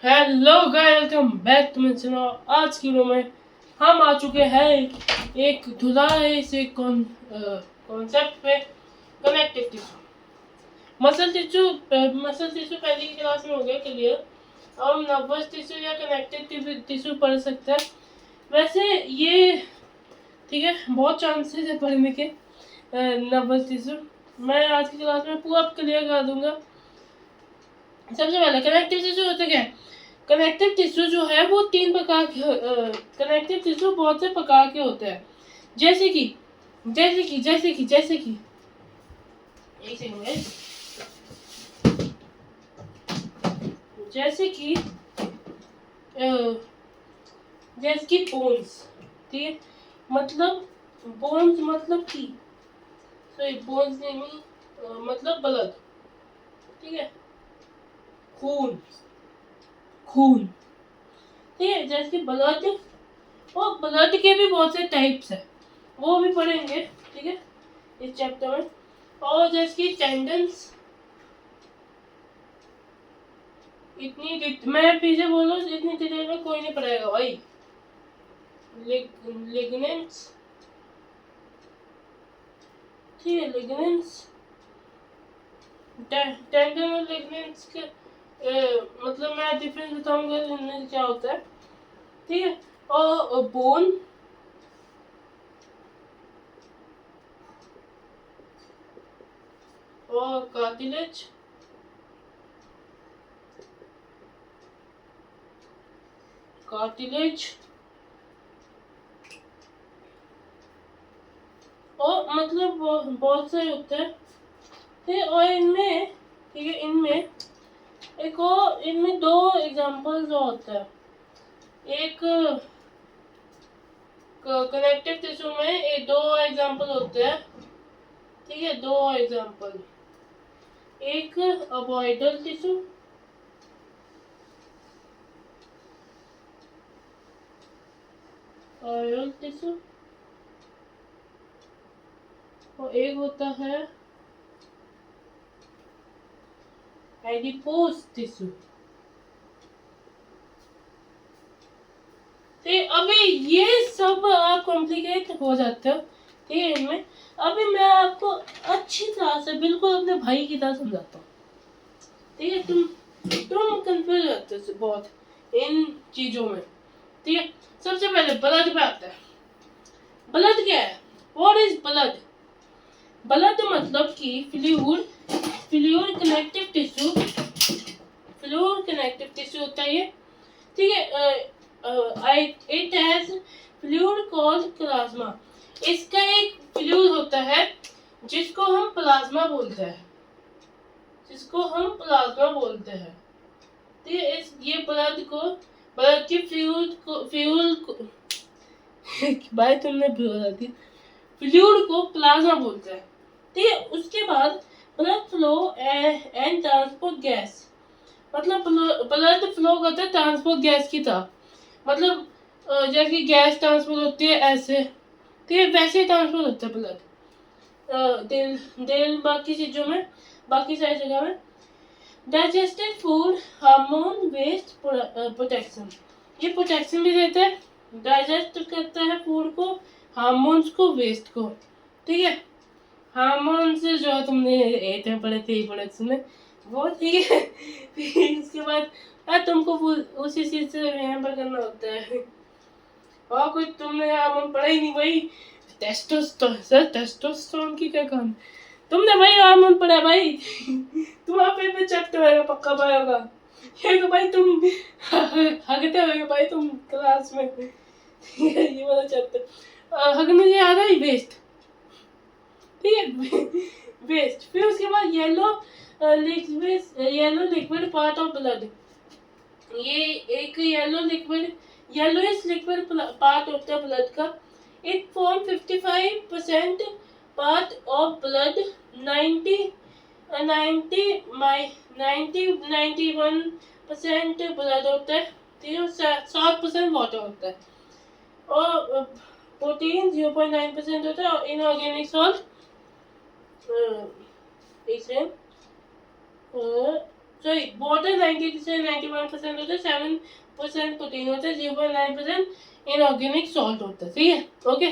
Hello guys, welcome back to my channel. आज की video में हम आ चुके हैं एक धुलाई से कॉन्सेप्ट पे, कनेक्टिव टिश्यू। मसल टिश्यू पहले की क्लास में हो गया क्लियर। अब हम नर्वस टिश्यू या कनेक्टिव टिश्यू पढ़ सकते हैं। वैसे ये ठीक है, बहुत चांसेस है पढ़ने के नर्वस टिश्यू। मैं आज की क्लास में पूरा क्लियर कर दूंगा। सबसे पहले कनेक्टिव टिश्यू होता क्या है? कनेक्टिव टिश्यू जो है वो तीन प्रकार के कनेक्टिव टिश्यू बहुत से प्रकार के होते हैं। जैसे कि एक सेकंड में, जैसे कि बोन्स। ठीक है, मतलब बोन्स मतलब कि सॉरी बोन्स नहीं मतलब ब्लड। ठीक है, खून खून ठीक है, जैसे कि ब्लड। और ब्लड के भी बहुत से टाइप्स है, वो भी पढ़ेंगे ठीक है इस चैप्टर में। और जैसे कि टेंडेंस, मैं पीछे बोलो, इतनी डिटेल में कोई नहीं पढ़ेगा भाई। लिगमेंट्स, ठीक है, लिगमेंट्स टेंडन और लिगमेंट्स के मतलब मैं डिफरेंस बताऊंगा इनमें क्या होता है। ठीक है, और बोन और कार्टिलेज और मतलब बहुत से होते हैं। ठीक, और इनमें ठीक है, इनमें दो एग्जांपल्स होते हैं। एक कनेक्टिव टिश्यू में दो एग्जांपल होते हैं। ठीक है, दो एग्जांपल, एक अवॉइडल टिश्यू टिश्यू और एक होता है एडिपोस टिश्यू। अभी ये सब आप कॉम्प्लिकेट हो जाते हो ठीक है इनमें। अभी मैं आपको अच्छी तरह से बिल्कुल अपने भाई की तरह समझाता हूँ। ठीक है, तुम कंफ्यूज रहते हो बहुत इन चीजों में। ठीक है, सबसे पहले ब्लड पे आते हैं। ब्लड क्या है? What is blood? ब्लड मतलब कि फ्लूइड कनेक्टिव टिश्यू होता है ये। ठीक है, it has fluid called plasma. इसका एक फ्लूइड होता है जिसको हम प्लाज्मा बोलते हैं, ठीक है, ये ब्लड की भाई तुमने बोला थी, फ्लूइड को प्लाज्मा बोलते हैं। ठीक है, उसके बाद blood flow and transport gas, मतलब ब्लड फ्लो करता है ट्रांसपोर्ट गैस की तरह। मतलब जैसे गैस ट्रांसपोर्ट होती है ऐसे, ठीक है, वैसे ट्रांसपोर्ट होता है ब्लड दिल बाकी चीजों में, बाकी सारी जगह में। Digested food, hormone, waste protection, ये प्रोटेक्शन भी देता है, डाइजेस्ट करता है फूड को, हार्मोन्स को, वेस्ट को। ठीक है, हार्मोन्स जो तुमने एट में पढ़े थे प्रोडक्शन में, वो ठीक है। फिर उसके बाद तुमको उसी चीज से रिमेम्बर करना होता है। और कुछ तुमने हार्मोन पढ़ा ही नहीं भाई। टेस्टोस्टेरोन की क्या कहानी, तुमने भाई हार्मोन पढ़ा भाई। तुम्हारा पेपर चैप्टर होगा पक्का पाया होगा ये। तो भाई तुम हगते होगे भाई तुम क्लास में। ये वाला चैप्टर हगने से याद है वेस्ट। ठीक है, वेस्ट। फिर उसके बाद yellow liquid part of blood, ये एक येलोइश लिक्विड पार्ट होता है ब्लड का। It form 55% part of blood, 91% blood होता है, 7% वाटर होता है, और प्रोटीन 0.9% होता है, और इनऑर्गेनिक सॉल्ट एक सेकंड सॉरी वाटर 90 से 91% होता है, 7% प्रोटीन होता है, 0.9% इनऑर्गेनिक सॉल्ट होता है, ठीक है। ओके,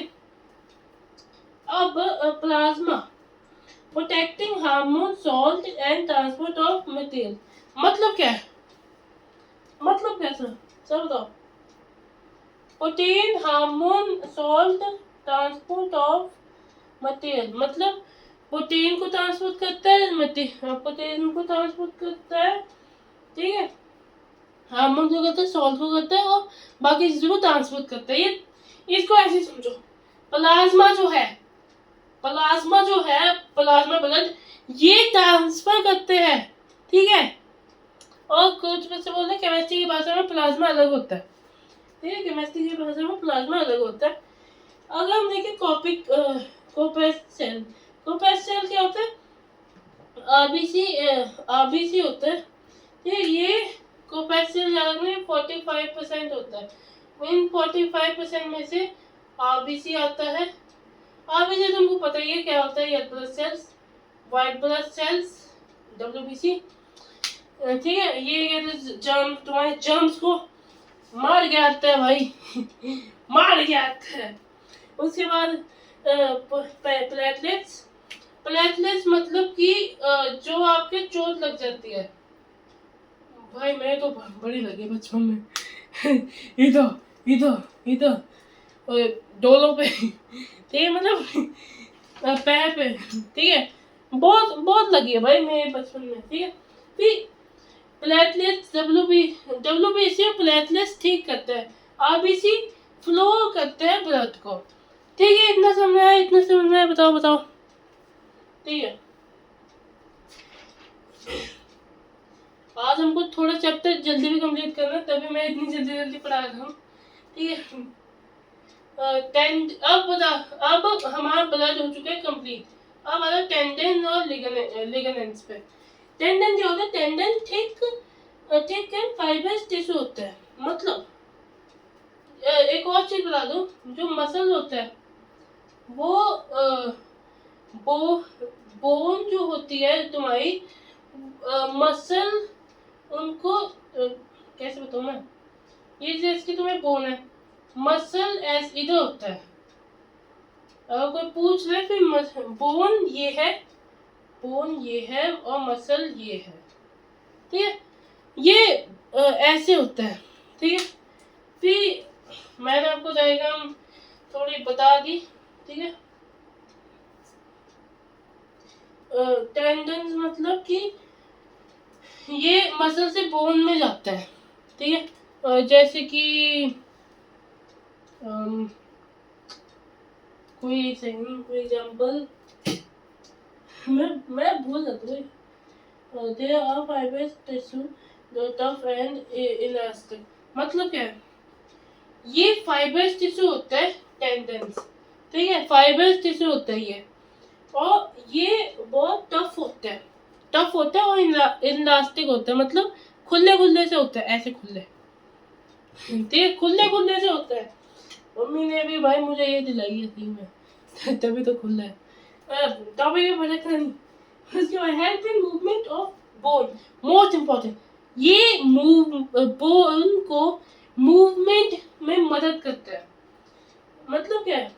अब plasma protecting hormone salt and transport of material, मतलब क्या है, मतलब क्या सर, सब बताओ। Protein hormone salt transport of material, मतलब प्रोटीन को ट्रांसपोर्ट करता है, प्रोटीन को ट्रांसपोर्ट करता है, ठीक है, हार्मोन को करता है, सॉल्ट को करता है, और बाकी चीजों को ट्रांसपोर्ट करता है। ये इसको ऐसे समझो, प्लाज्मा जो है, प्लाज्मा ब्लड, ये ट्रांसफर करते हैं, ठीक है। और कुछ बच्चे बोलते हैं केमिस्ट्री की भाषा में प्लाज्मा अलग होता है, ठीक है, केमिस्ट्री की भाषा में प्लाज्मा अलग होता है। अगर हम देखें कोपेस सेल क्या होता है, आरबीसी होता है, ये कोपेस सेल ज्यादा में 45% होता है। इन 45% में से आरबीसी आता है। आरबीसी तुमको पता ही है क्या होता है, red blood cells, white blood cells, WBC, ठीक है। ये जर्म, तुम्हारे जर्म्स को मार के आता है भाई मार के आता है। उसके बाद प्लेटलेट्स मतलब कि जो आपके चोट लग जाती है, भाई मैं तो बड़ी लगी बचपन में इधर डोलों पे, ठीक है, मतलब पैर पे, ठीक है, बहुत लगी है भाई मेरे बचपन में, ठीक है। फिर प्लेटलेट्स डब्ल्यूबीसी प्लेटलेट्स ठीक करते हैं, आरबीसी फ्लो करते हैं ब्लड को, ठीक है। इतना समझ में आया, बताओ, ठीक है। आज हमको थोड़ा चैप्टर जल्दी भी कंप्लीट करना, तभी मैं इतनी जल्दी पढ़ा रहा हूँ, ठीक है। अब हमारा ब्लड हो चुका है कंप्लीट। अब आ रहा टेंडन और लिगामेंट्स पे। टेंडन क्या होता है, tendon thick and fibrous tissue होता है, मतलब एक और चीज बता दूं, जो मसल होता है वो बोन जो होती है तुम्हारी, मसल उनको कैसे बताऊं मैं, ये जैसे तुम्हें बोन है, मसल ऐसे इधर होता है। अगर कोई पूछ ले फिर बोन ये है और मसल ये है, ठीक है, ये ऐसे होता है, ठीक है। फिर मैंने आपको डायग्राम थोड़ी बता दी, ठीक है। टेंडन्स मतलब कि ये मसल से बोन में जाता है, ठीक है। जैसे कि कोई एग्जांपल मैं भूल जाता हूँ। There are fibres tissue the tough and elastic, मतलब क्या है, ये फाइबर्स टिश्यू होता है टेंडन्स, ठीक है, फाइबर्स टिश्यू होता है ये, और ये बहुत टफ होता है और इलास्टिक होता है, मतलब खुले से होता है, ऐसे खुले, ठीक है, खुले से होता है। मम्मी ने भी भाई मुझे ये दिलाई है थी में तभी तो खुला है, तभी भी भटकना नहीं। उसके बाद helping movement of bone, most important, ये बोन को मूवमेंट में मदद करता है, मतलब क्या है,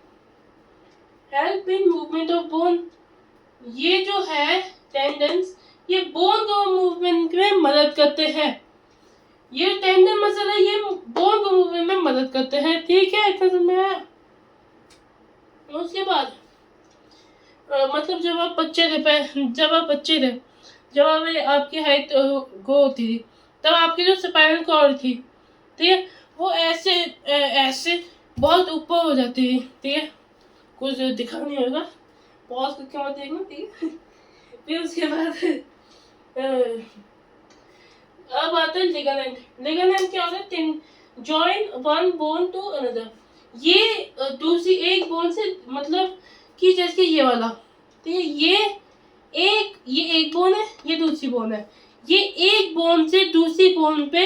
help in movement of bone, ये जो है टेंडन्स, ये बोन को मूवमेंट में मदद करते हैं, ये टेंडन मसल है, ये बोन को मूवमेंट में मदद करते हैं, ठीक है, इतना समझ में आया। उसके बाद मतलब जब आप बच्चे थे, जब आपकी हाइट गो होती थी, तब आपकी जो स्पाइनल कॉर्ड थी, ठीक है, वो ऐसे बहुत ऊपर हो जाती थी, ठीक है, कुछ दिखा नहीं होगा, पॉज करके मत देखना, ठीक है। फिर उसके बाद अब आता है लिगामेंट क्या होता है, join one bone to another, ये दूसरी एक बोन से, मतलब कि जैसे ये वाला, ठीक है, ये एक बोन है, ये दूसरी बोन है, ये एक बोन से दूसरी बोन पे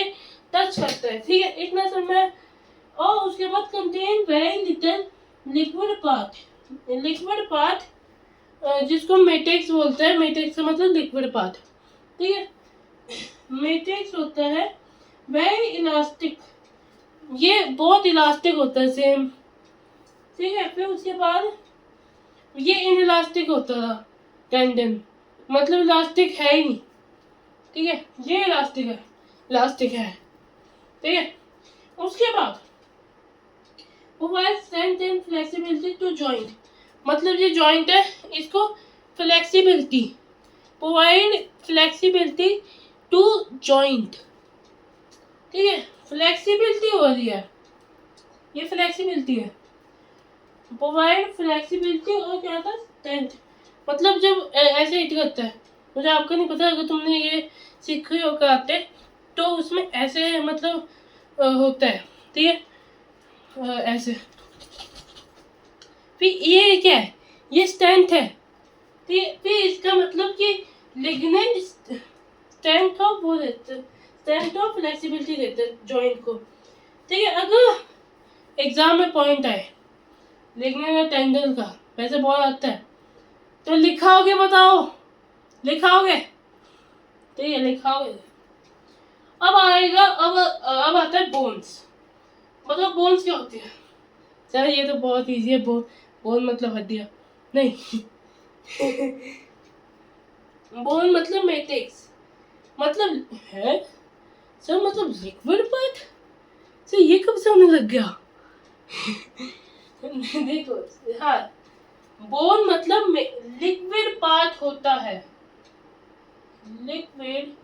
टच करता है, ठीक है, इतना समय। और उसके बाद contain very little liquid part जिसको मेटेक्स बोलते हैं, मेटेक्स का मतलब लिक्विड पार्ट, ठीक है। मैट्रिक्स होता है वेरी इलास्टिक, ये बहुत इलास्टिक होता है सेम, ठीक है। फिर उसके बाद ये इनइलास्टिक होता था टेंडन, मतलब इलास्टिक है ही नहीं, ठीक है। ये इलास्टिक है, इलास्टिक है, ठीक है। उसके बाद provide strength and flexibility to joint, मतलब ये जॉइंट है, इसको flexibility, provide flexibility to joint, ठीक है। फ्लेक्सिबिलिटी हो रही है, ये फ्लेक्सिबिलिटी है, प्रोवाइड फ्लेक्सिबिलिटी। और क्या था स्ट्रेंथ, मतलब जब ऐसे हिट करता है, मुझे आपका नहीं पता, अगर तुमने ये सीखे हो कराटे तो उसमें ऐसे मतलब होता है, ठीक है, ऐसे। फिर ये क्या है, ये स्ट्रेंथ है, फिर इसका मतलब कि लिगमेंट स्ट्रेंथ ऑफ वो देते, स्ट्रेंथ ऑफ फ्लेक्सिबिलिटी देते हैं जॉइंट को, ठीक है। अगर एग्जाम में पॉइंट आए लिगमेंट और टेंडन का, वैसे बहुत आता है, तो लिखाओगे, बताओ लिखाओगे, ठीक है, लिखाओगे। अब आएगा, अब आता है बोन्स, मतलब बोन्स क्या होती है, चलो ये तो बहुत इजी है, बोन मतलब हड्डियां नहीं बोन मतलब मैट्रिक्स, मतलब है सर, मतलब लिक्विड पार्ट सर, ये कब से होने लग गया देखो, हाँ, बोन मतलब लिक्विड पार्ट होता है, लिक्विड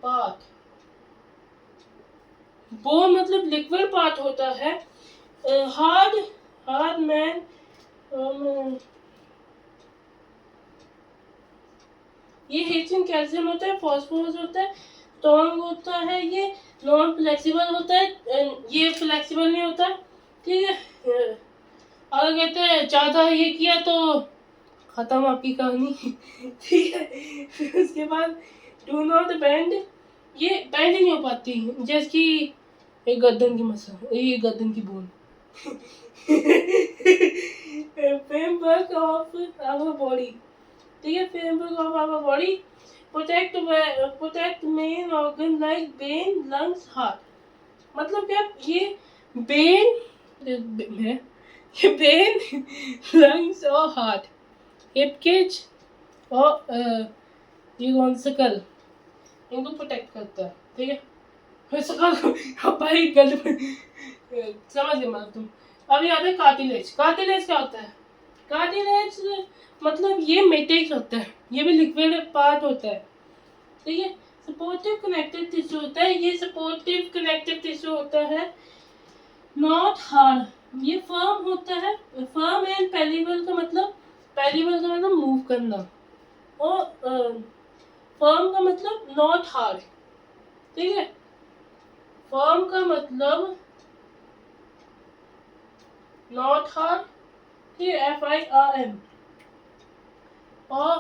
पार्ट, बोन मतलब लिक्विड पार्ट होता है। हार्ड मैन ये हेचिन कैल्शियम होता है, फॉस्फोरस होता है, स्ट्रॉन्ग होता है, ये नॉन फ्लेक्सिबल होता है, ये फ्लेक्सिबल नहीं होता, ठीक है। अगर कहते हैं ज़्यादा ये किया तो खत्म आपकी कहानी ठीक है। फिर उसके बाद डू नॉट बेंड, ये बेंड नहीं हो पाती, जैसे कि एक गर्दन की मसल, ये गर्दन की bone framework of our body, ठीक है। Framework of our body protect main organ like brain, lungs, heart, मतलब क्या, ये ब्रेन है, ये ब्रेन लंग्स और हार्ट, हिप केज और ये कौन सकल, इनको प्रोटेक्ट करता है, ठीक है। फिर सकल भाई गलत समझ गए मतलब तुम। अभी आता है कार्टिलेज, कार्टिलेज क्या होता है, कार्टिलेज मतलब ये मैट्रिक्स होता है, ये भी लिक्विड पार्ट होता है, ठीक है। सपोर्टिव कनेक्टिव टिश्यू होता है, ये सपोर्टिव कनेक्टिव टिश्यू होता है, नॉट हार्ड, ये फर्म होता है, फर्म एंड पेलिबल का मतलब, पेलिबल का मतलब मूव करना, और फर्म का मतलब नॉट हार्ड, ठीक है। फर्म का मतलब नॉट हार्ड, ठीक है, FIRM, और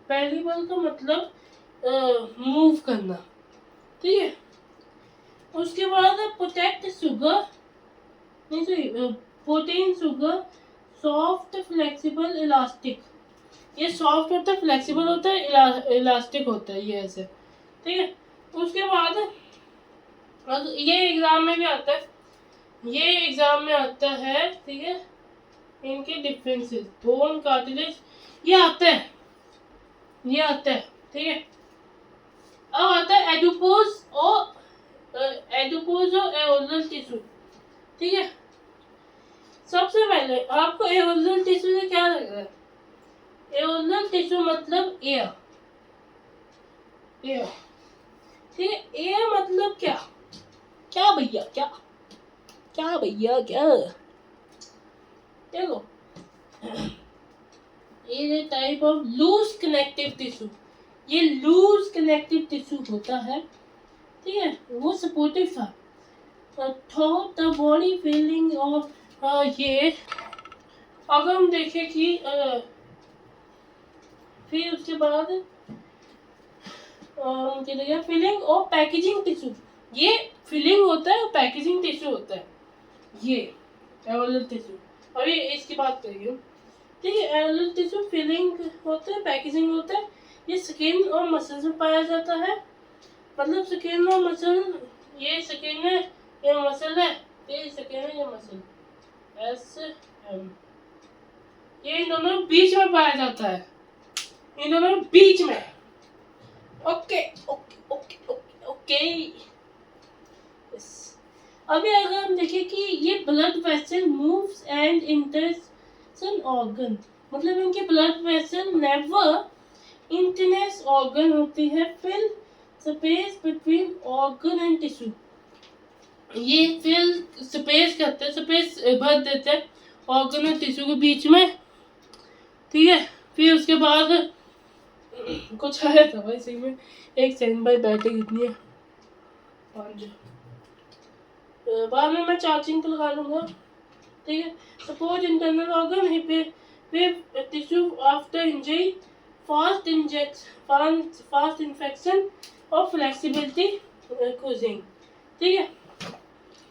पेलिबल का मतलब मूव करना, ठीक है। उसके बाद प्रोटेक्ट शुगर, नहीं sorry, protein sugar, soft flexible elastic, ये सॉफ्ट होता है, फ्लेक्सिबल होता है, इलास्टिक होता है, ये ऐसे, ठीक है। उसके बाद ये एग्जाम में भी आता है, ये एग्जाम में आता है, ठीक है। इनके डिफरेंसेस, बोन, कार्टिलेज, ये आता है, ये आता है, ठीक है। अब आता है एडुपोज और एओलर टिश्यू, ठीक है। सबसे पहले आपको एओलर टिश्यू से क्या लग रहा है, एओलर टिश्यू मतलब एयर, एयर, ठीक है। एयर मतलब क्या, क्या भैया, क्या भैया, क्या, देखो, ये type of loose connective tissue, ये लूज कनेक्टिव टिश्यू होता है, ठीक है, वो सपोर्टिव था, thought the body feeling of, ये अगर हम देखें कि फिर उसके बाद फिलिंग और पैकेजिंग टिश्यू, ये फिलिंग होता है और पैकेजिंग टिश्यू होता है, ये एवोलर टिश्यू। अभी इसकी बात करेंगे, ठीक है। एलुलर टिश्यू फिलिंग होता है, पैकेजिंग होता है। ये स्किन और मसल्स में पाया जाता है। मतलब स्किन और मसल, ये स्किन है, ये मसल है, ये स्किन है, ये मसल, एस एम, ये इन दोनों बीच में पाया जाता है, इन दोनों बीच में। Okay okay okay okay okay. अभी अगर हम देखें कि ये blood vessel moves and enters an organ, मतलब इनके blood vessel never enters organ होती है, fill space between organ and tissue. ये फिल स्पेस करते हैं, स्पेस भर देते हैं ऑर्गन और टिश्यू के बीच में। ठीक है, फिर उसके बाद कुछ आया था भाई सही में, एक सेकंड भाई बैटरी कितनी है, 5। बाद में मैं चार्जिंग तो लगा लूँगा। ठीक है, suppose internal organ with tissue after injury, fast infection और फ्लेक्सिबिलिटी causing। ठीक है,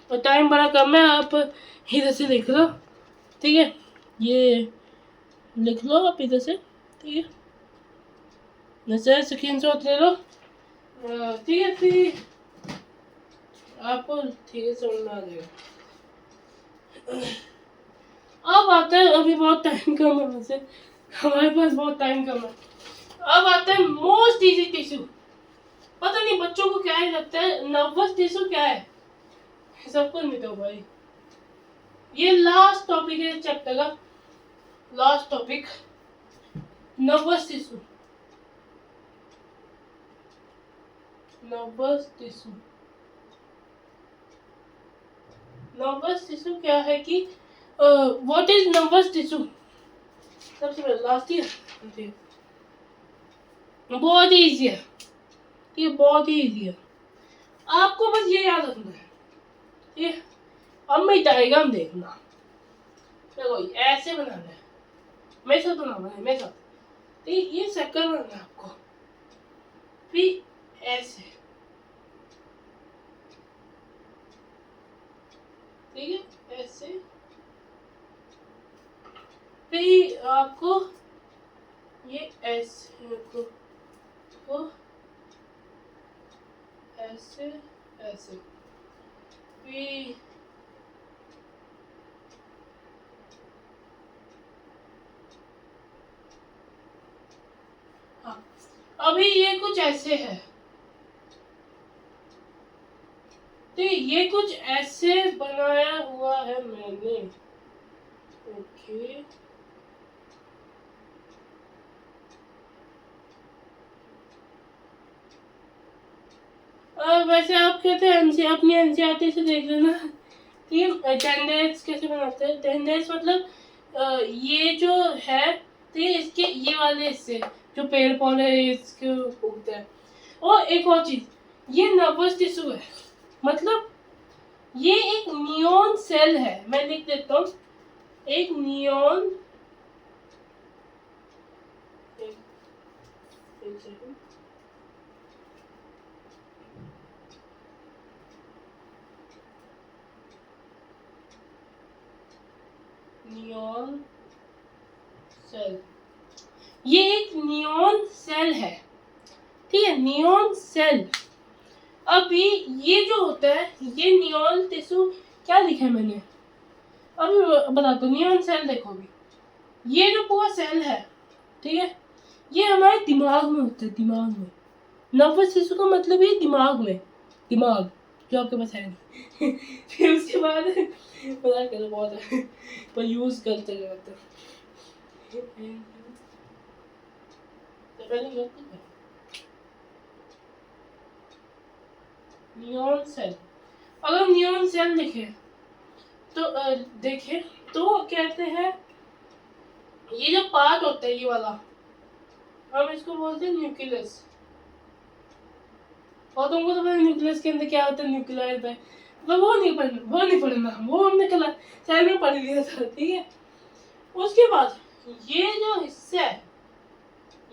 और टाइम बड़ा कम है, आप इधर से लिख लो। ठीक है, ये लिख लो आप इधर से। ठीक है, जैसे स्क्रीनशॉट ले लो। ठीक है, फिर आपको ठीक है समझ में आ जाएगा। अब आता है, अभी बहुत टाइम कम है, वैसे हमारे पास बहुत टाइम कम है। अब आता है मोस्ट इजी टिश्यू। पता नहीं बच्चों को क्या ही लगता है नर्वस टिश्यू क्या है, सबको नहीं तो भाई। ये लास्ट टॉपिक है चैप्टर का, last topic nervous tissue. Nervous tissue, nervous tissue क्या है कि व्हाट इज नर्वस टिश्यू। सबसे पहले लास्ट ईयर बहुत इजी है, ये बहुत ही इजी है, आपको बस ये याद रखना है। ये अब मैं डायग्राम देखना, देखो ऐसे बनाना है, मेरे साथ बनाना है, मेरे साथ। ठीक, ये सर्कल बनाना है आपको, फिर ऐसे। ठीक है, ऐसे, फिर आपको ये ऐसे को ऐसे ऐसे, फिर हाँ, अभी ये कुछ ऐसे है। तो ये कुछ ऐसे बनाया हुआ है मैंने। ओके, वैसे आप कहते हैं अपनी एनसीईआरटी से देख लेना कि टेंडेंस कैसे बनाते हैं। टेंडेंस मतलब ये जो है, तो इसके ये वाले हिस्से जो पेड़ पौधे इसके उगते हैं। और एक और चीज, ये नर्वस टिश्यू है, मतलब ये एक न्यूरॉन सेल है। मैं लिख देता हूँ, एक न्यूरॉन, एक सेकंड, न्यूरॉन सेल, ये एक न्यूरॉन सेल है। ठीक है, न्यूरॉन सेल। अभी ये जो होता है, ये न्यूरॉन टिश्यू क्या लिखा है मैंने, अभी बताता हूँ। न्यूरॉन सेल देखो, अभी ये जो पूरा सेल है, ठीक है, ये हमारे दिमाग में होता है, दिमाग में। नर्वस टिश्यू का मतलब ये दिमाग में, दिमाग जो आपके पास है नहीं। फिर उसके बाद पता करो बहुत है, पर यूज करते रहते न्यूरॉन सेल। अगर न्यूरॉन सेल देखे तो कहते हैं ये जो पार्ट होता है, ये वाला, हम इसको बोलते हैं न्यूक्लियस। और तुमको तो पता न्यूक्लियस के अंदर क्या होता है, न्यूक्लियर है, तो वो नहीं पढ़ना, वो हमने कल साइड में पढ़ लिया था। ठीक है, उसके बाद ये जो हिस्सा है,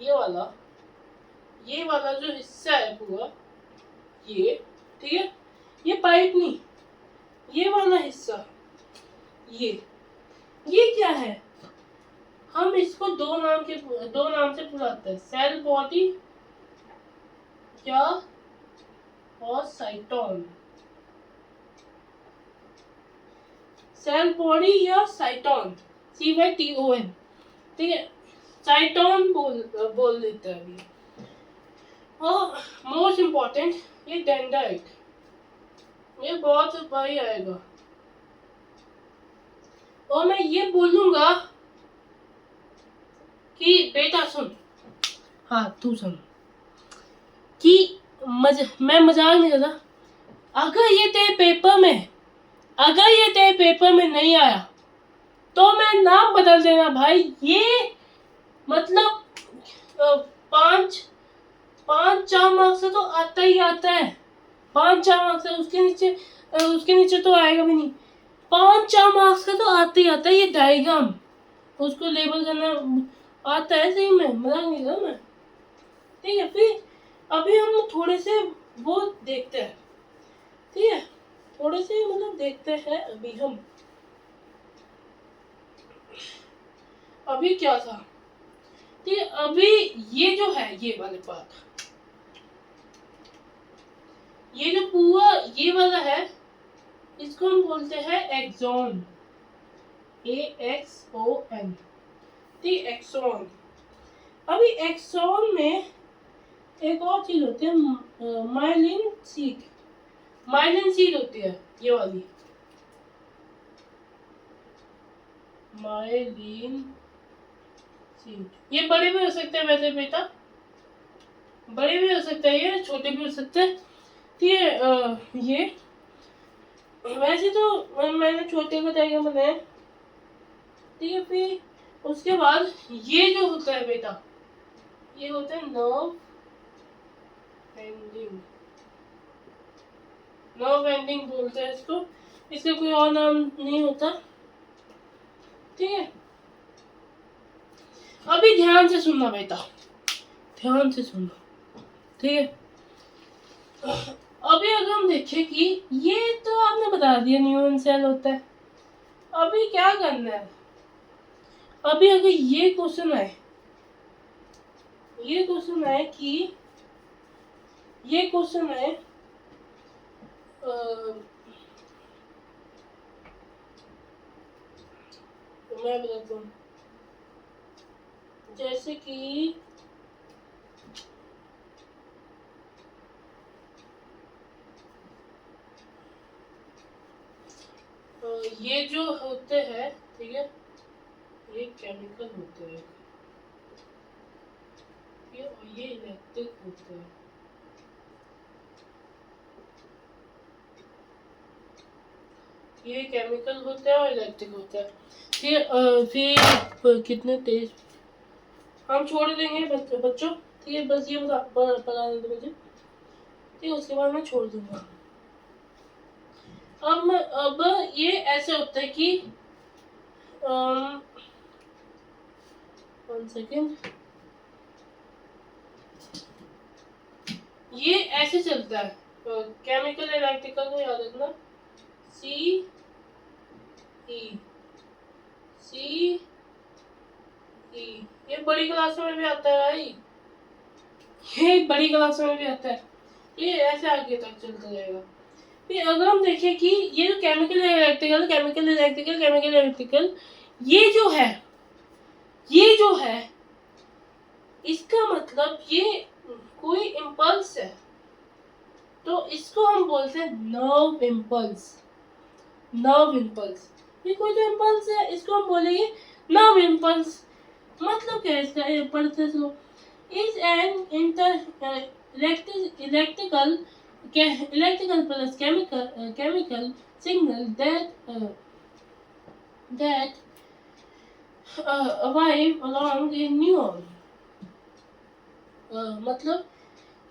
ये वाला जो हिस्सा है पूरा, ये, ठीक है, ये पाइप नहीं, ये वाला हिस्सा, ये क्या है, हम इसको दो नाम से बुलाते हैं, सेल बॉडी या और साइटोन। सेल बॉडी या साइटोन, CYTON, ठीक है, साइटोन बोल देते हैं अभी। और मोस्ट इम्पोर्टेंट ये डेंड्राइट, ये बहुत भारी आएगा। और मैं ये बोलूंगा कि बेटा सुन, हाँ तू सुन, कि मैं मजाक नहीं कर रहा। अगर ये तेरे पेपर में नहीं आया तो मैं नाम बदल देना भाई। ये मतलब 5-4 मार्क्स से तो आता ही आता है, 5-4 मार्क्स से, उसके नीचे तो आएगा भी नहीं। 5-4 मार्क्स का तो आता ही आता है। ये डायग्राम उसको लेबल करना आता है, सही में मजाक नहीं कर मैं, ठीक है। फिर अभी हम थोड़े से वो देखते हैं, ठीक है, थोड़े से मतलब देखते हैं अभी हम। अभी क्या था, ठीक है, अभी ये जो है ये वाले पार्ट, ये जो पूरा ये वाला है, इसको हम बोलते हैं एक्सॉन, AXON, ठीक, एक्सॉन। अभी एक्सॉन में एक और चीज होती है, माइलिन सीट होती है, ये वाली माइलिन सीट। ये बड़े भी हो सकते हैं वैसे बेटा, बड़े भी हो सकते हैं, ये छोटे भी हो सकते हैं, ठीक है। ये वैसे तो मैंने छोटे का डायग्राम बनाया, ठीक है। फिर उसके बाद ये जो होता है बेटा, ये होता है नर्व एंडिंग बोलते हैं इसको, इसका कोई और नाम नहीं होता, ठीक है। अभी ध्यान से सुनना बेटा, ध्यान से सुनना, ठीक है। अभी अगर हम देखें कि ये तो आपने बता दिया न्यूरॉन सेल होता है, अभी क्या करना है। अभी अगर ये क्वेश्चन आए कि मैं बताता हूँ, जैसे कि ये जो होते हैं, ठीक है, ये केमिकल होते हैं, ये इलेक्ट्रिक होते हैं, ये केमिकल होता है और इलेक्ट्रिक होता है। फिर कितने तेज हम छोड़ देंगे बच्चों, ठीक है, बस ये बता दो मुझे, ठीक है, उसके बाद मैं छोड़ दूंगा। अब ये ऐसे होता है कि 1 सेकेंड, ये ऐसे चलता है, केमिकल इलेक्ट्रिकल को याद रखना, CE, ये बड़ी क्लासों में भी आता है भाई, ये बड़ी क्लासों में भी आता है, ये ऐसे आगे तक चलता जाएगा। फिर अगर हम देखें कि ये जो केमिकल इलेक्ट्रिकल ये जो है इसका मतलब ये कोई इम्पल्स है, तो इसको हम बोलते हैं नर्व इम्पल्स। ये कोई तो इम्पल्स है, इसको हम बोलेंगे नर्व इम्पल्स। मतलब क्या है इसका, पढ़ते सुनो, is an electrical plus chemical signal that arrive along a neuron, मतलब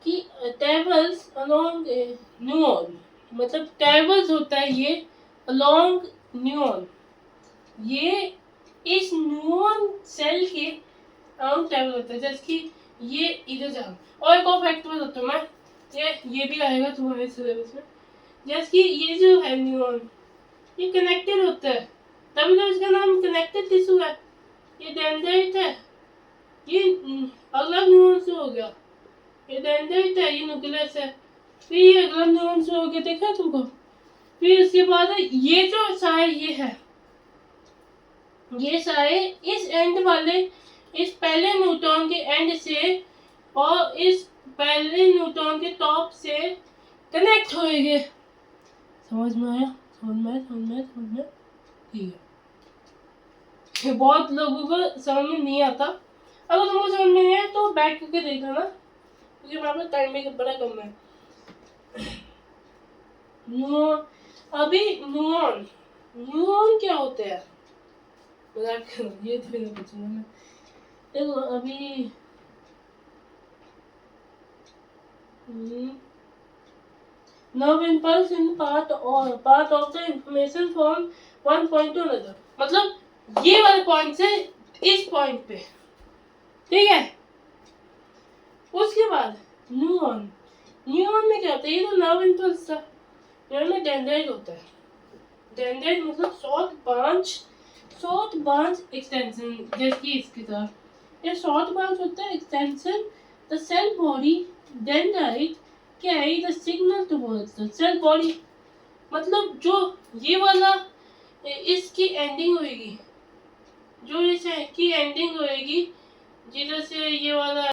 कि travels along a neuron, मतलब travels होता है ये along neuron, ये इस न्यूरॉन सेल के अराउंड ट्रैवल होता है, जैसे कि ये इधर जा। और एक और फैक्ट बताता हूँ मैं, ये भी आएगा तुम्हारे सिलेबस में, जैसे कि ये जो है न्यूरॉन, ये कनेक्टेड होता है, तभी तो इसका नाम कनेक्टेड टिश्यू है, ये डेंड्राइट है, ये अगला न्यूरॉन से हो गया, ये डेंड्राइट है, ये न्यूक्लियस है, फिर ये अगला न्यूरॉन से हो गया, देखा तुमको। फिर उसके बाद ये जो सारे ये है, ये सारे इस एंड वाले, इस पहले न्यूट्रॉन के एंड से और इस पहले न्यूट्रॉन के टॉप से कनेक्ट होएंगे। समझ में आया? समझ में ठीक है। बहुत लोगों को समझ में नहीं आता, अगर तुमको समझ में नहीं आया तो बैठ करके देखना ना, क्योंकि हमारे पास टाइम भी बड़ा कम है। अभी न्यूरॉन क्या होते हैं, ये तो नहीं पूछूंगा मैं। देखो अभी nerve impulse in part of the information from one point to another, मतलब ये वाले पॉइंट से इस पॉइंट पे, ठीक है। उसके बाद न्यूरॉन में क्या होता है, ये तो नर्व इम्पल्स था, न्यूरॉन में डेंड्राइट होता है। डेंड्राइट मतलब शॉर्ट ब्रांच एक्सटेंशन, जैसे कि इसकी तरह ये शॉर्ट ब्रांच होता है extension. The cell body dendrite carry the signal towards the cell body, मतलब जो ये वाला इसकी एंडिंग होएगी, जो इसकी एंडिंग होएगी, जिधर से ये वाला